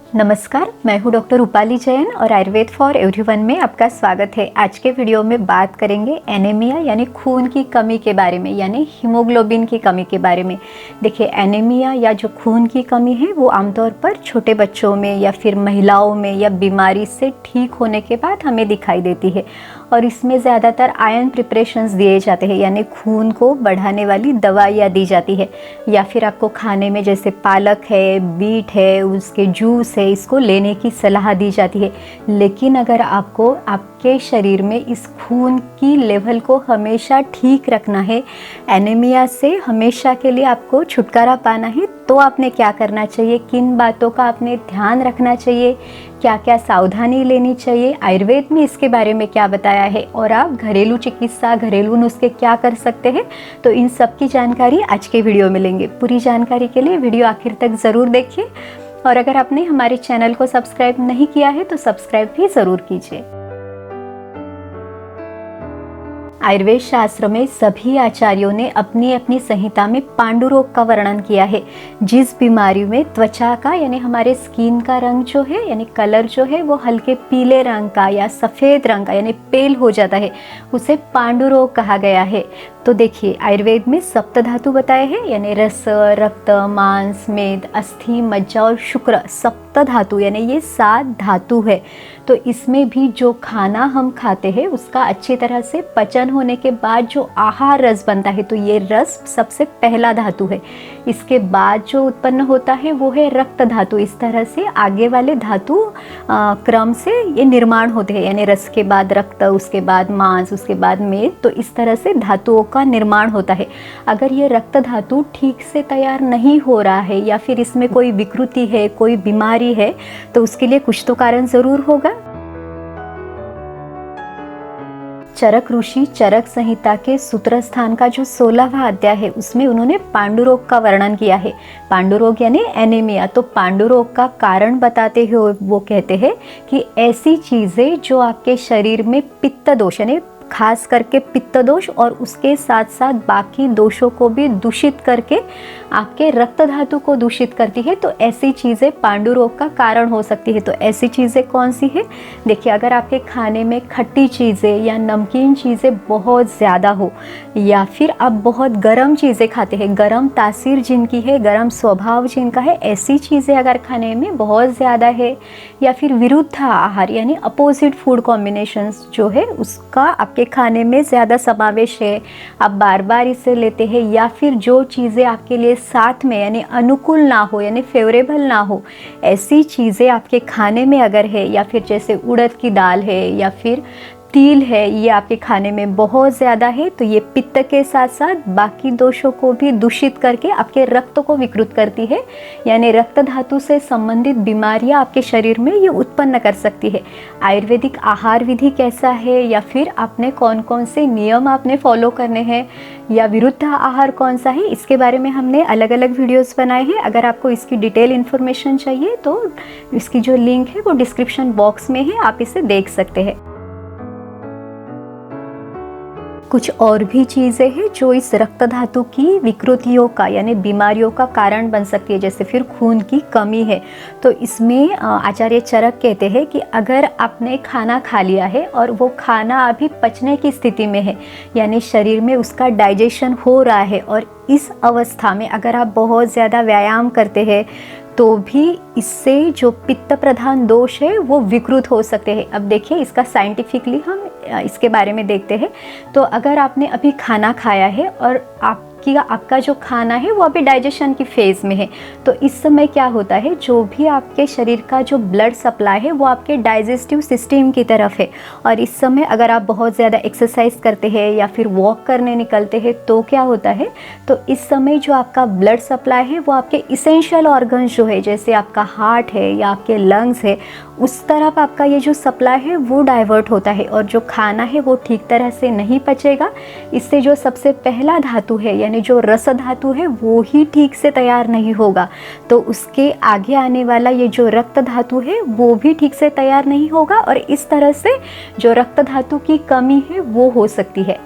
नमस्कार, मैं हूं डॉक्टर रूपाली जैन और आयुर्वेद फॉर एवरीवन में आपका स्वागत है। आज के वीडियो में बात करेंगे एनीमिया यानी खून की कमी के बारे में, यानी हीमोग्लोबिन की कमी के बारे में। देखिए, एनीमिया या जो खून की कमी है वो आमतौर पर छोटे बच्चों में या फिर महिलाओं में या बीमारी से ठीक होने के बाद हमें दिखाई देती है और इसमें ज़्यादातर आयरन प्रिपरेशंस दिए जाते हैं, यानी खून को बढ़ाने वाली दवाइयाँ दी जाती है। या फिर आपको खाने में जैसे पालक है, बीट है, उसके जूस है, इसको लेने की सलाह दी जाती है। लेकिन अगर आपको आपके शरीर में इस खून की लेवल को हमेशा ठीक रखना है, एनीमिया से हमेशा के लिए आपको छुटकारा पाना है, तो आपने क्या करना चाहिए, किन बातों का आपने ध्यान रखना चाहिए, क्या क्या सावधानी लेनी चाहिए, आयुर्वेद में इसके बारे में क्या बताया है और आप घरेलू चिकित्सा, घरेलू नुस्खे क्या कर सकते हैं, तो इन सब की जानकारी आज के वीडियो में लेंगे। पूरी जानकारी के लिए वीडियो आखिर तक ज़रूर देखिए और अगर आपने हमारे चैनल को सब्सक्राइब नहीं किया है तो सब्सक्राइब भी ज़रूर कीजिए। आयुर्वेद शास्त्र में सभी आचार्यों ने अपनी अपनी संहिता में पांडु रोग का वर्णन किया है। जिस बीमारी में त्वचा का यानी हमारे स्किन का रंग जो है यानी कलर जो है वो हल्के पीले रंग का या सफ़ेद रंग का यानी पेल हो जाता है, उसे पांडु रोग कहा गया है। तो देखिए, आयुर्वेद में सप्त धातु बताए हैं, यानी रस, रक्त, मांस, मेद, अस्थि, मज्जा और शुक्र, सप्त धातु यानी ये 7 धातु है। तो इसमें भी जो खाना हम खाते हैं उसका अच्छी तरह से पचन होने के बाद जो आहार रस बनता है, तो ये रस सबसे पहला धातु है। इसके बाद जो उत्पन्न होता है वो है रक्त धातु। इस तरह से आगे वाले धातु क्रम से ये निर्माण होते हैं, यानी रस के बाद रक्त, उसके बाद मांस, उसके बाद मेद, तो इस तरह से धातुओं का निर्माण होता है। अगर ये रक्त धातु ठीक से तैयार नहीं हो रहा है या फिर इसमें कोई विकृति है, कोई बीमारी है, तो उसके लिए कुछ तो कारण ज़रूर होगा। चरक ऋषि चरक संहिता के सूत्र स्थान का जो 16वां अध्याय है उसमें उन्होंने पांडु रोग का वर्णन किया है। पांडु रोग यानी एनीमिया। तो पांडु रोग का कारण बताते हुए वो कहते हैं कि ऐसी चीज़ें जो आपके शरीर में पित्त दोष यानी खास करके पित्त दोष और उसके साथ साथ बाकी दोषों को भी दूषित करके आपके रक्त धातु को दूषित करती है, तो ऐसी चीज़ें पांडु रोग का कारण हो सकती है। तो ऐसी चीज़ें कौन सी है? देखिए, अगर आपके खाने में खट्टी चीज़ें या नमकीन चीज़ें बहुत ज़्यादा हो या फिर आप बहुत गर्म चीज़ें खाते हैं, गर्म तासीर जिनकी है, गर्म स्वभाव जिनका है, ऐसी चीज़ें अगर खाने में बहुत ज़्यादा है, या फिर विरुद्ध आहार यानी अपोजिट फूड कॉम्बिनेशंस जो है उसका आपके खाने में ज़्यादा समावेश है, आप बार बार इसे लेते हैं, या फिर जो चीज़ें आपके लिए साथ में यानी अनुकूल ना हो यानी फेवरेबल ना हो, ऐसी चीज़ें आपके खाने में अगर है, या फिर जैसे उड़द की दाल है या फिर तिल है, ये आपके खाने में बहुत ज़्यादा है, तो ये पित्त के साथ साथ बाकी दोषों को भी दूषित करके आपके रक्त को विकृत करती है, यानी रक्त धातु से संबंधित बीमारियां आपके शरीर में ये उत्पन्न कर सकती है। आयुर्वेदिक आहार विधि कैसा है, या फिर आपने कौन कौन से नियम आपने फॉलो करने हैं, या विरुद्ध आहार कौन सा है, इसके बारे में हमने अलग अलग वीडियोज़ बनाए हैं। अगर आपको इसकी डिटेल इन्फॉर्मेशन चाहिए तो इसकी जो लिंक है वो डिस्क्रिप्शन बॉक्स में है, आप इसे देख सकते हैं। कुछ और भी चीज़ें हैं जो इस रक्त धातु की विकृतियों का यानी बीमारियों का कारण बन सकती है, जैसे फिर खून की कमी है। तो इसमें आचार्य चरक कहते हैं कि अगर आपने खाना खा लिया है और वो खाना अभी पचने की स्थिति में है, यानी शरीर में उसका डाइजेशन हो रहा है, और इस अवस्था में अगर आप बहुत ज़्यादा व्यायाम करते हैं तो भी इससे जो पित्त प्रधान दोष है वो विकृत हो सकते हैं। अब देखिए, इसका साइंटिफिकली हम इसके बारे में देखते हैं। तो अगर आपने अभी खाना खाया है और आपका जो खाना है वो अभी डाइजेशन की फेज़ में है, तो इस समय क्या होता है, जो भी आपके शरीर का जो ब्लड सप्लाई है वो आपके डाइजेस्टिव सिस्टम की तरफ है। और इस समय अगर आप बहुत ज़्यादा एक्सरसाइज करते हैं या फिर वॉक करने निकलते हैं तो क्या होता है, तो इस समय जो आपका ब्लड सप्लाई है वो आपके इसेंशियल ऑर्गन्स जो है, जैसे आपका हार्ट है या आपके लंग्स है, उस तरफ आपका ये जो सप्लाई है वो डाइवर्ट होता है और जो खाना है वो ठीक तरह से नहीं पचेगा। इससे जो सबसे पहला धातु है यानी जो रस धातु है वो ही ठीक से तैयार नहीं होगा, तो उसके आगे आने वाला ये जो रक्त धातु है वो भी ठीक से तैयार नहीं होगा और इस तरह से जो रक्त धातु की कमी है वो हो सकती है।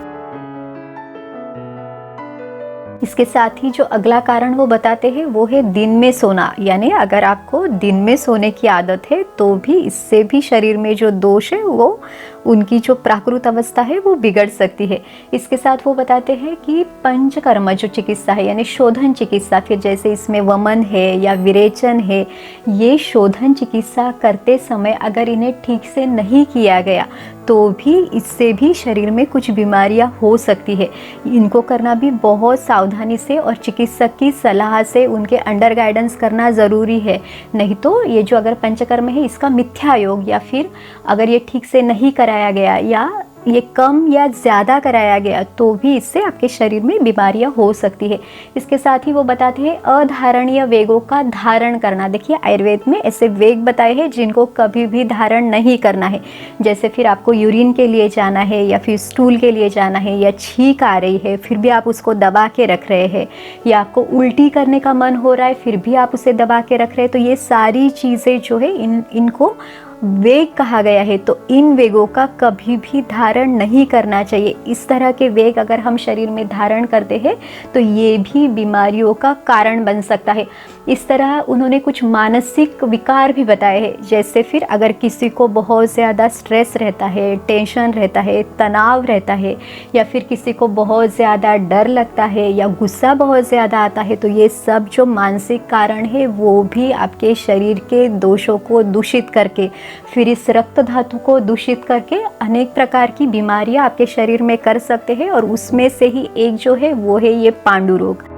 इसके साथ ही जो अगला कारण वो बताते हैं वो है दिन में सोना, यानी अगर आपको दिन में सोने की आदत है तो भी इससे भी शरीर में जो दोष है वो उनकी जो प्राकृत अवस्था है वो बिगड़ सकती है। इसके साथ वो बताते हैं कि पंचकर्म जो चिकित्सा है यानी शोधन चिकित्सा, फिर जैसे इसमें वमन है या विरेचन है, ये शोधन चिकित्सा करते समय अगर इन्हें ठीक से नहीं किया गया तो भी इससे भी शरीर में कुछ बीमारियां हो सकती है। इनको करना भी बहुत सावधानी से और चिकित्सक की सलाह से उनके अंडर गाइडेंस करना ज़रूरी है। नहीं तो ये जो अगर पंचकर्म है इसका मिथ्या योग या फिर अगर ये ठीक से नहीं कराया गया या ये कम या ज़्यादा कराया गया तो भी इससे आपके शरीर में बीमारियां हो सकती है। इसके साथ ही वो बताते हैं अधारणीय वेगों का धारण करना। देखिए आयुर्वेद में ऐसे वेग बताए हैं जिनको कभी भी धारण नहीं करना है। जैसे फिर आपको यूरिन के लिए जाना है या फिर स्टूल के लिए जाना है या छींक आ रही है फिर भी आप उसको दबा के रख रहे हैं, या आपको उल्टी करने का मन हो रहा है फिर भी आप उसे दबा के रख रहे हैं, तो ये सारी चीज़ें जो है इनको वेग कहा गया है। तो इन वेगों का कभी भी धारण नहीं करना चाहिए। इस तरह के वेग अगर हम शरीर में धारण करते हैं तो ये भी बीमारियों का कारण बन सकता है। इस तरह उन्होंने कुछ मानसिक विकार भी बताए हैं। जैसे फिर अगर किसी को बहुत ज़्यादा स्ट्रेस रहता है, टेंशन रहता है, तनाव रहता है, या फिर किसी को बहुत ज़्यादा डर लगता है या गुस्सा बहुत ज़्यादा आता है, तो ये सब जो मानसिक कारण है वो भी आपके शरीर के दोषों को दूषित करके फिर इस रक्त धातु को दूषित करके अनेक प्रकार की बीमारियां आपके शरीर में कर सकते हैं। और उसमें से ही एक जो है वो है ये पांडु रोग।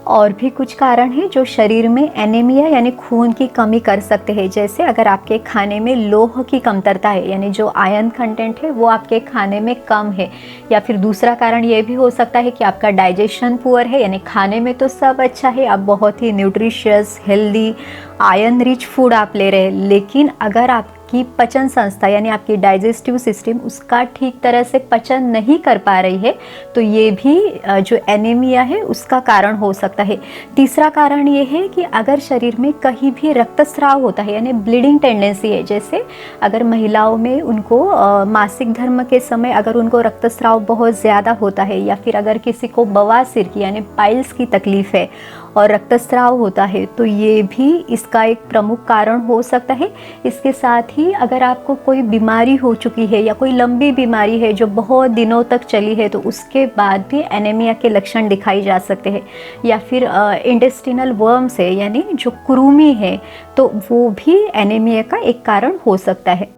और भी कुछ कारण हैं जो शरीर में एनीमिया यानी खून की कमी कर सकते हैं। जैसे अगर आपके खाने में लोह की कमतरता है यानी जो आयरन कंटेंट है वो आपके खाने में कम है, या फिर दूसरा कारण ये भी हो सकता है कि आपका डाइजेशन पुअर है, यानी खाने में तो सब अच्छा है, आप बहुत ही nutritious healthy iron rich food आप ले रहे हैं, लेकिन अगर आपकी पचन संस्था यानी आपकी डाइजेस्टिव सिस्टम उसका ठीक तरह से पचन नहीं कर पा रही है तो ये भी जो एनीमिया है उसका कारण हो सकता है। तीसरा कारण ये है कि अगर शरीर में कहीं भी रक्तस्राव होता है यानी ब्लीडिंग टेंडेंसी है, जैसे अगर महिलाओं में उनको मासिक धर्म के समय अगर उनको रक्तस्राव बहुत ज़्यादा होता है, या फिर अगर किसी को बवासीर की यानी पाइल्स की तकलीफ़ है और रक्तस्राव होता है तो ये भी इसका एक प्रमुख कारण हो सकता है। इसके साथ ही अगर आपको कोई बीमारी हो चुकी है या कोई लंबी बीमारी है जो बहुत दिनों तक चली है तो उसके बाद भी एनीमिया के लक्षण दिखाई जा सकते हैं, या फिर इंटेस्टिनल वर्म्स है यानी जो कृमि है तो वो भी एनीमिया का एक कारण हो सकता है।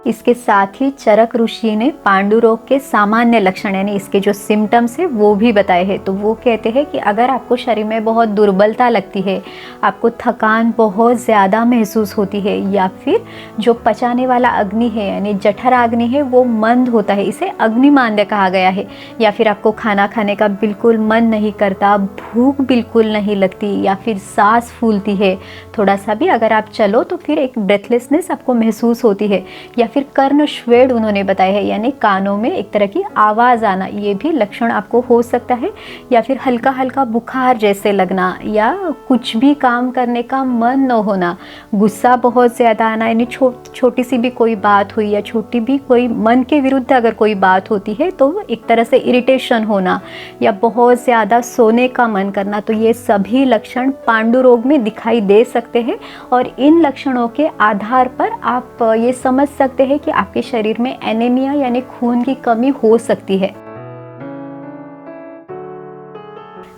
इसके साथ ही चरक ऋषि ने पांडु रोग के सामान्य लक्षण यानी इसके जो सिम्टम्स है वो भी बताए हैं। तो वो कहते हैं कि अगर आपको शरीर में बहुत दुर्बलता लगती है, आपको थकान बहुत ज़्यादा महसूस होती है, या फिर जो पचाने वाला अग्नि है यानी जठराग्नि है वो मंद होता है, इसे अग्निमांद्य कहा गया है, या फिर आपको खाना खाने का बिल्कुल मन नहीं करता, भूख बिल्कुल नहीं लगती, या फिर सांस फूलती है, थोड़ा सा भी अगर आप चलो तो फिर एक ब्रेथलेसनेस आपको महसूस होती है, या फिर कर्ण श्वेद उन्होंने बताया है यानी कानों में एक तरह की आवाज़ आना, ये भी लक्षण आपको हो सकता है, या फिर हल्का हल्का बुखार जैसे लगना, या कुछ भी काम करने का मन न होना, गुस्सा बहुत ज़्यादा आना, यानी छोटी सी भी कोई बात हुई या छोटी भी कोई मन के विरुद्ध अगर कोई बात होती है तो एक तरह से इरिटेशन होना, या बहुत ज़्यादा सोने का मन करना, तो ये सभी लक्षण पांडु रोग में दिखाई दे सकते हैं। और इन लक्षणों के आधार पर आप ये समझ सकते हैं कि आपके शरीर में एनीमिया यानी खून की कमी हो सकती है।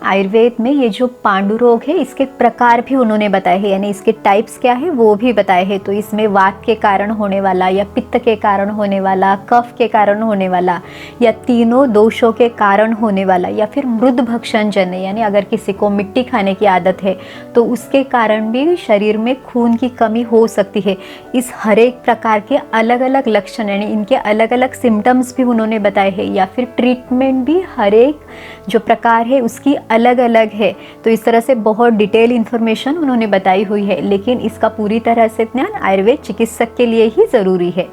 आयुर्वेद में ये जो पांडु रोग है इसके प्रकार भी उन्होंने बताए हैं, यानी इसके टाइप्स क्या है वो भी बताए हैं। तो इसमें वात के कारण होने वाला, या पित्त के कारण होने वाला, कफ के कारण होने वाला, या तीनों दोषों के कारण होने वाला, या फिर मृद भक्षण जन्य यानी अगर किसी को मिट्टी खाने की आदत है तो उसके कारण भी शरीर में खून की कमी हो सकती है। इस हर एक प्रकार के अलग अलग लक्षण यानी इनके अलग अलग सिम्टम्स भी उन्होंने बताए हैं, या फिर ट्रीटमेंट भी हर एक जो प्रकार है उसकी अलग अलग है। तो इस तरह से बहुत डिटेल इन्फॉर्मेशन उन्होंने बताई हुई है, लेकिन इसका पूरी तरह से ज्ञान आयुर्वेद चिकित्सक के लिए ही ज़रूरी है।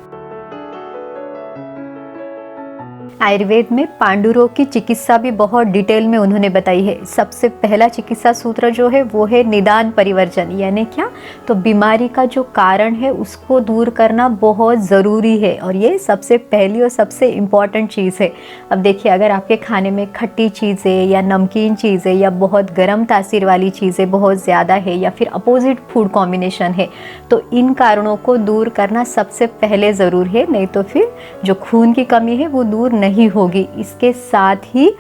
आयुर्वेद में पांडु रोग की चिकित्सा भी बहुत डिटेल में उन्होंने बताई है। सबसे पहला चिकित्सा सूत्र जो है वो है निदान परिवर्जन, यानी क्या, तो बीमारी का जो कारण है उसको दूर करना बहुत ज़रूरी है और ये सबसे पहली और सबसे इम्पॉर्टेंट चीज़ है। अब देखिए, अगर आपके खाने में खट्टी चीज़ें या नमकीन चीज़ें या बहुत गर्म तासीर वाली चीज़ें बहुत ज़्यादा है या फिर अपोजिट फूड कॉम्बिनेशन है, तो इन कारणों को दूर करना सबसे पहले ज़रूर है, नहीं तो फिर जो खून की कमी है वो दूर नहीं होगी। इसके साथ ही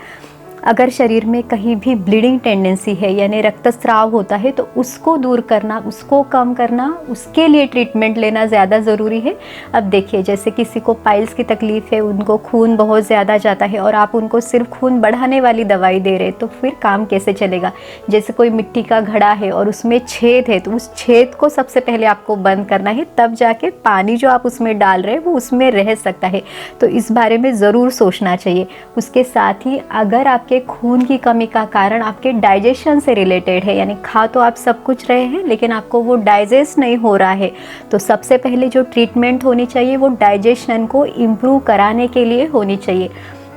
अगर शरीर में कहीं भी ब्लीडिंग टेंडेंसी है यानी रक्तस्राव होता है तो उसको दूर करना, उसको कम करना, उसके लिए ट्रीटमेंट लेना ज़्यादा ज़रूरी है। अब देखिए, जैसे किसी को पाइल्स की तकलीफ़ है, उनको खून बहुत ज़्यादा जाता है और आप उनको सिर्फ खून बढ़ाने वाली दवाई दे रहे, तो फिर काम कैसे चलेगा। जैसे कोई मिट्टी का घड़ा है और उसमें छेद है, तो उस छेद को सबसे पहले आपको बंद करना है, तब जाके पानी जो आप उसमें डाल रहे हैं वो उसमें रह सकता है। तो इस बारे में ज़रूर सोचना चाहिए। उसके साथ ही अगर आपके खून की कमी का कारण आपके डाइजेशन से रिलेटेड है, यानी खा तो आप सब कुछ रहे हैं लेकिन आपको वो डाइजेस्ट नहीं हो रहा है, तो सबसे पहले जो ट्रीटमेंट होनी चाहिए वो डाइजेशन को इम्प्रूव कराने के लिए होनी चाहिए।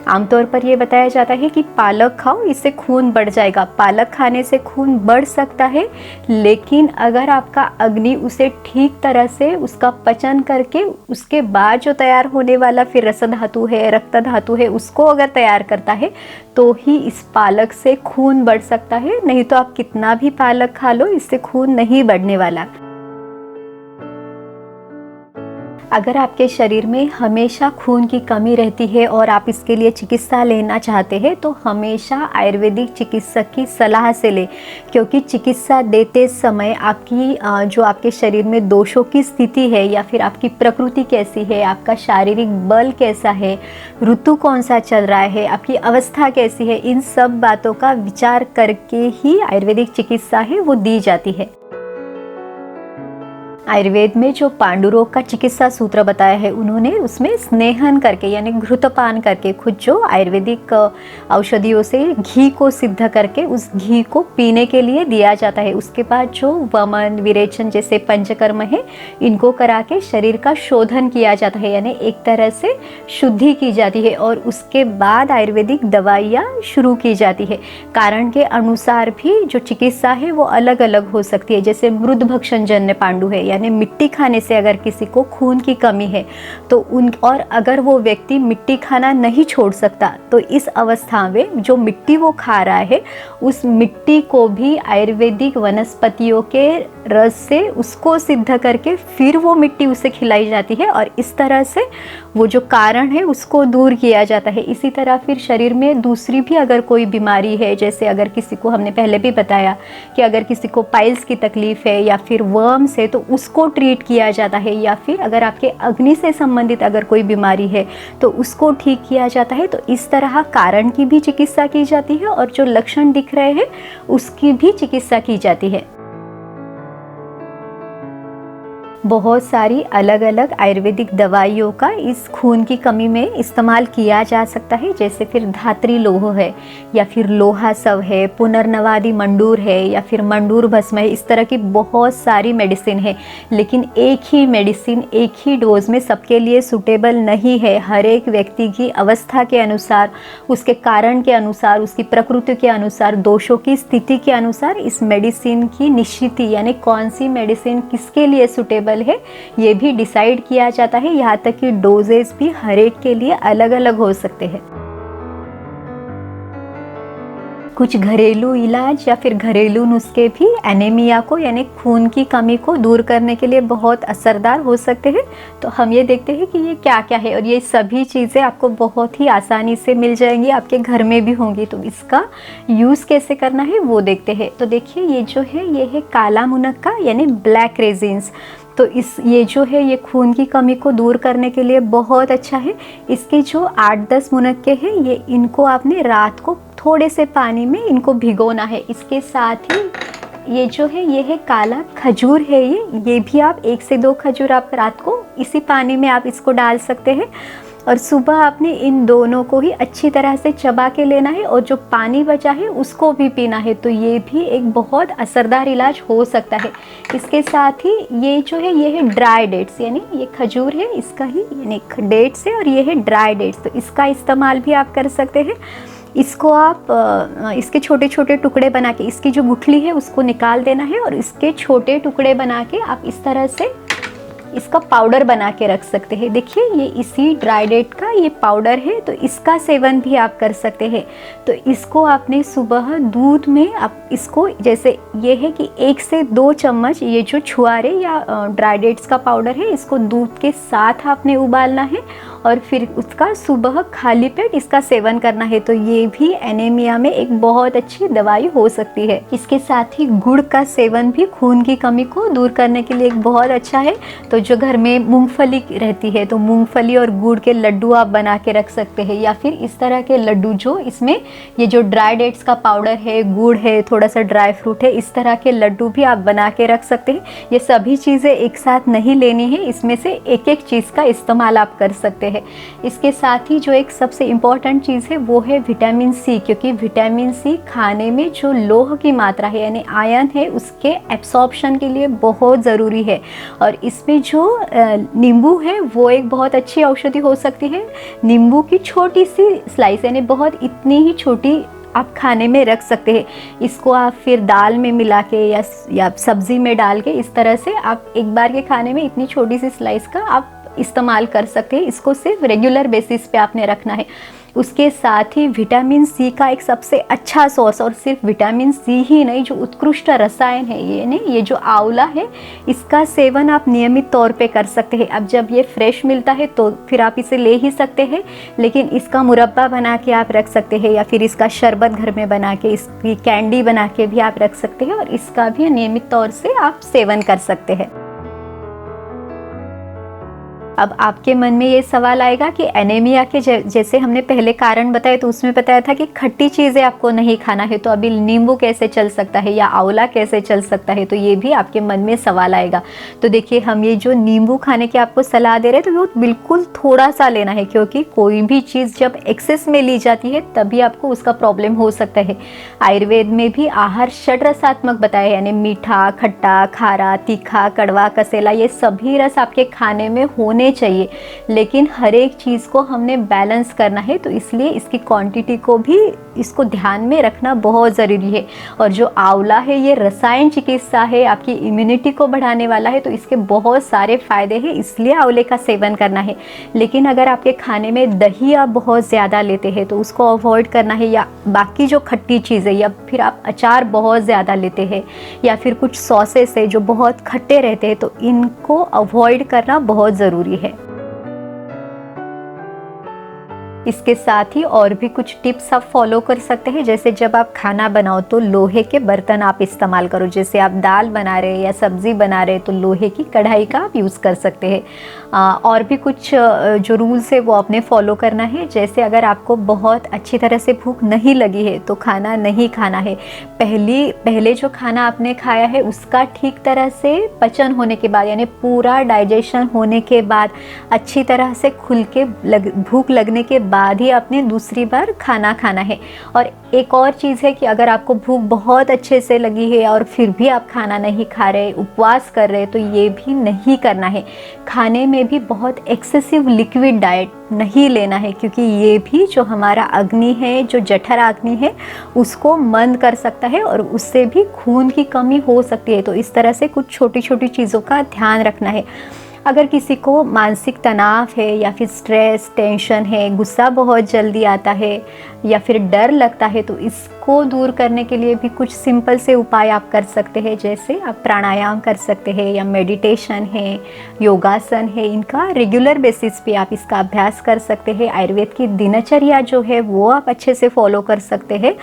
आमतौर पर ये बताया जाता है कि पालक खाओ, इससे खून बढ़ जाएगा। पालक खाने से खून बढ़ सकता है, लेकिन अगर आपका अग्नि उसे ठीक तरह से उसका पचन करके उसके बाद जो तैयार होने वाला फिर रस धातु है, रक्त धातु है, उसको अगर तैयार करता है तो ही इस पालक से खून बढ़ सकता है। नहीं तो आप कितना भी पालक खा लो, इससे खून नहीं बढ़ने वाला। अगर आपके शरीर में हमेशा खून की कमी रहती है और आप इसके लिए चिकित्सा लेना चाहते हैं तो हमेशा आयुर्वेदिक चिकित्सक की सलाह से लें, क्योंकि चिकित्सा देते समय आपकी जो आपके शरीर में दोषों की स्थिति है या फिर आपकी प्रकृति कैसी है, आपका शारीरिक बल कैसा है, ऋतु कौन सा चल रहा है, आपकी अवस्था कैसी है, इन सब बातों का विचार करके ही आयुर्वेदिक चिकित्सा है वो दी जाती है। आयुर्वेद में जो पांडु रोग का चिकित्सा सूत्र बताया है, उन्होंने उसमें स्नेहन करके यानी घृतपान करके, खुद जो आयुर्वेदिक औषधियों से घी को सिद्ध करके उस घी को पीने के लिए दिया जाता है। उसके बाद जो वमन विरेचन जैसे पंचकर्म है, इनको करा के शरीर का शोधन किया जाता है, यानी एक तरह से शुद्धि की जाती है और उसके बाद आयुर्वेदिक दवाइयाँ शुरू की जाती है। कारण के अनुसार भी जो चिकित्सा है वो अलग अलग हो सकती है। जैसे मृद भक्षण जन्य पांडु है, यानी मिट्टी खाने से अगर किसी को खून की कमी है तो और अगर वो व्यक्ति मिट्टी खाना नहीं छोड़ सकता, तो इस अवस्था में जो मिट्टी वो खा रहा है उस मिट्टी को भी आयुर्वेदिक वनस्पतियों के रस से उसको सिद्ध करके फिर वो मिट्टी उसे खिलाई जाती है और इस तरह से वो जो कारण है उसको दूर किया जाता है। इसी तरह फिर शरीर में दूसरी भी अगर कोई बीमारी है, जैसे अगर किसी को, हमने पहले भी बताया कि अगर किसी को पाइल्स की तकलीफ है या फिर वर्म्स है तो उसको ट्रीट किया जाता है, या फिर अगर आपके अग्नि से संबंधित अगर कोई बीमारी है तो उसको ठीक किया जाता है। तो इस तरह कारण की भी चिकित्सा की जाती है और जो लक्षण दिख रहे हैं उसकी भी चिकित्सा की जाती है। बहुत सारी अलग अलग आयुर्वेदिक दवाइयों का इस खून की कमी में इस्तेमाल किया जा सकता है, जैसे फिर धात्री लोह है या फिर लोहा सव है, पुनर्नवादि मंडूर है या फिर मंडूर भस्म है। इस तरह की बहुत सारी मेडिसिन है, लेकिन एक ही मेडिसिन एक ही डोज में सबके लिए सूटेबल नहीं है। हर एक व्यक्ति की अवस्था के अनुसार, उसके कारण के अनुसार, उसकी प्रकृति के अनुसार, दोषों की स्थिति के अनुसार इस मेडिसिन की निश्चिति यानी कौन सी मेडिसिन किसके लिए सूटेबल है ये भी डिसाइड किया जाता है। यहाँ तक कि डोजेस भी हर एक के लिए अलग अलग हो सकते हैं। कुछ घरेलू इलाज या फिर घरेलू नुस्खे भी एनीमिया को यानी खून की कमी को दूर करने के लिए बहुत असरदार हो सकते हैं। तो हम ये देखते हैं कि ये क्या क्या है और ये सभी चीज़ें आपको बहुत ही आसानी से मिल जाएंगी, आपके घर में भी होंगी। तो इसका यूज़ कैसे करना है वो देखते हैं। तो देखिए, ये जो है ये है काला मुनक्का यानी ब्लैक रेजिन्स। तो ये जो है ये खून की कमी को दूर करने के लिए बहुत अच्छा है। इसके जो 8-10 मुनक्के हैं, ये इनको आपने रात को थोड़े से पानी में इनको भिगोना है। इसके साथ ही ये जो है ये है काला खजूर है, ये भी आप 1 से 2 खजूर आप रात को इसी पानी में आप इसको डाल सकते हैं। और सुबह आपने इन दोनों को ही अच्छी तरह से चबा के लेना है और जो पानी बचा है उसको भी पीना है। तो ये भी एक बहुत असरदार इलाज हो सकता है। इसके साथ ही ये जो है ये है ड्राई डेट्स, यानी ये खजूर है इसका ही यानी डेट्स है, और ये है ड्राई डेट्स। तो इसका इस्तेमाल भी आप कर सकते हैं। इसको आप इसके छोटे छोटे टुकड़े बना के, इसकी जो गुठली है उसको निकाल देना है और इसके छोटे टुकड़े बना के आप इस तरह से इसका पाउडर बना के रख सकते हैं। देखिए ये इसी ड्राई डेट का ये पाउडर है, तो इसका सेवन भी आप कर सकते हैं। तो इसको आपने सुबह दूध में आप इसको, जैसे ये है कि 1 से 2 चम्मच ये जो छुआरे या ड्राई डेट्स का पाउडर है, इसको दूध के साथ आपने उबालना है और फिर उसका सुबह खाली पेट इसका सेवन करना है। तो ये भी एनीमिया में एक बहुत अच्छी दवाई हो सकती है। इसके साथ ही गुड़ का सेवन भी खून की कमी को दूर करने के लिए एक बहुत अच्छा है। तो जो घर में मूंगफली रहती है तो मूंगफली और गुड़ के लड्डू आप बना के रख सकते हैं, या फिर इस तरह के लड्डू जो इसमें ये जो ड्राई डेट्स का पाउडर है, गुड़ है, थोड़ा सा ड्राई फ्रूट है, इस तरह के लड्डू भी आप बना के रख सकते हैं। ये सभी चीज़ें एक साथ नहीं लेनी है, इसमें से एक एक चीज़ का इस्तेमाल आप कर सकते हैं। इसके साथ ही जो एक सबसे इम्पॉर्टेंट चीज़ है वो है विटामिन सी, क्योंकि विटामिन सी खाने में जो लोह की मात्रा है यानी आयरन है उसके एब्सॉर्प्शन के लिए बहुत ज़रूरी है। और इसमें जो नींबू है वो एक बहुत अच्छी औषधि हो सकती है। नींबू की छोटी सी स्लाइस यानी बहुत इतनी ही छोटी आप खाने में रख सकते हैं। इसको आप फिर दाल में मिला के या सब्ज़ी में डाल के इस तरह से आप एक बार के खाने में इतनी छोटी सी स्लाइस का आप इस्तेमाल कर सकते हैं। इसको सिर्फ रेगुलर बेसिस पे आपने रखना है। उसके साथ ही विटामिन सी का एक सबसे अच्छा सोर्स, और सिर्फ विटामिन सी ही नहीं, जो उत्कृष्ट रसायन है ये जो आंवला है, इसका सेवन आप नियमित तौर पे कर सकते हैं। अब जब ये फ्रेश मिलता है तो फिर आप इसे ले ही सकते हैं, लेकिन इसका मुरब्बा बना के आप रख सकते हैं, या फिर इसका शरबत घर में बना के, इसकी कैंडी बना के भी आप रख सकते हैं, और इसका भी नियमित तौर से आप सेवन कर सकते हैं। अब आपके मन में ये सवाल आएगा कि एनीमिया के जैसे हमने पहले कारण बताए तो उसमें बताया था कि खट्टी चीज़ें आपको नहीं खाना है, तो अभी नींबू कैसे चल सकता है या आंवला कैसे चल सकता है, तो ये भी आपके मन में सवाल आएगा। तो देखिए, हम ये जो नींबू खाने की आपको सलाह दे रहे हैं तो वो बिल्कुल थोड़ा सा लेना है, क्योंकि कोई भी चीज़ जब एक्सेस में ली जाती है तभी आपको उसका प्रॉब्लम हो सकता है। आयुर्वेद में भी आहार षड्रसात्मक बताया है, यानी मीठा, खट्टा, खारा, तीखा, कड़वा, कसेला, ये सभी रस आपके खाने में होने चाहिए, लेकिन हर एक चीज़ को हमने बैलेंस करना है। तो इसलिए इसकी क्वांटिटी को भी इसको ध्यान में रखना बहुत ज़रूरी है। और जो आंवला है ये रसायन चिकित्सा है, आपकी इम्यूनिटी को बढ़ाने वाला है, तो इसके बहुत सारे फायदे हैं, इसलिए आंवले का सेवन करना है। लेकिन अगर आपके खाने में दही आप बहुत ज़्यादा लेते हैं तो उसको अवॉइड करना है, या बाकी जो खट्टी चीज़ें, या फिर आप अचार बहुत ज़्यादा लेते हैं, या फिर कुछ सॉसेस है जो बहुत खट्टे रहते हैं, तो इनको अवॉइड करना बहुत ज़रूरी है। इसके साथ ही और भी कुछ टिप्स आप फॉलो कर सकते हैं, जैसे जब आप खाना बनाओ तो लोहे के बर्तन आप इस्तेमाल करो। जैसे आप दाल बना रहे हैं या सब्ज़ी बना रहे हैं तो लोहे की कढ़ाई का आप यूज़ कर सकते हैं। और भी कुछ जो रूल्स है वो आपने फॉलो करना है। जैसे अगर आपको बहुत अच्छी तरह से भूख नहीं लगी है तो खाना नहीं खाना है। पहले जो खाना आपने खाया है उसका ठीक तरह से पचन होने के बाद, यानी पूरा डाइजेशन होने के बाद, अच्छी तरह से खुल के भूख लगने के बाद ही आपने दूसरी बार खाना खाना है। और एक और चीज़ है कि अगर आपको भूख बहुत अच्छे से लगी है और फिर भी आप खाना नहीं खा रहे, उपवास कर रहे, तो ये भी नहीं करना है। खाने में भी बहुत एक्सेसिव लिक्विड डाइट नहीं लेना है, क्योंकि ये भी जो हमारा अग्नि है, जो जठराग्नि है, उसको मंद कर सकता है और उससे भी खून की कमी हो सकती है। तो इस तरह से कुछ छोटी छोटी चीज़ों का ध्यान रखना है। अगर किसी को मानसिक तनाव है, या फिर स्ट्रेस, टेंशन है, गुस्सा बहुत जल्दी आता है, या फिर डर लगता है, तो इसको दूर करने के लिए भी कुछ सिंपल से उपाय आप कर सकते हैं। जैसे आप प्राणायाम कर सकते हैं, या मेडिटेशन है, योगासन है, इनका रेगुलर बेसिस पे आप इसका अभ्यास कर सकते हैं। आयुर्वेद की दिनचर्या जो है वो आप अच्छे से फॉलो कर सकते हैं।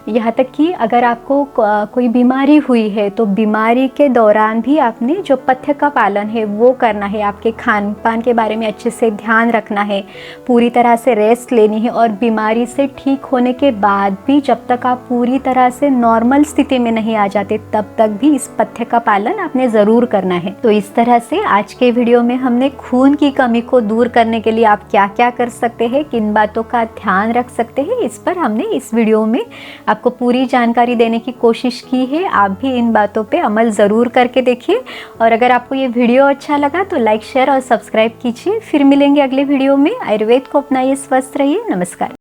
यहाँ तक कि अगर आपको कोई बीमारी हुई है तो बीमारी के दौरान भी आपने जो पथ्य का पालन है वो करना है, आपके खान पान के बारे में अच्छे से ध्यान रखना है, पूरी तरह से रेस्ट लेनी है और बीमारी से ठीक होने के बाद भी जब तक आप पूरी तरह से नॉर्मल स्थिति में नहीं आ जाते तब तक भी इस पथ्य का पालन आपने ज़रूर करना है। तो इस तरह से आज के वीडियो में हमने खून की कमी को दूर करने के लिए आप क्या क्या कर सकते हैं, किन बातों का ध्यान रख सकते हैं, इस पर हमने इस वीडियो में आपको पूरी जानकारी देने की कोशिश की है। आप भी इन बातों पे अमल ज़रूर करके देखिए और अगर आपको ये वीडियो अच्छा लगा तो लाइक शेयर और सब्सक्राइब कीजिए। फिर मिलेंगे अगले वीडियो में। आयुर्वेद को अपनाइए, स्वस्थ रहिए। नमस्कार।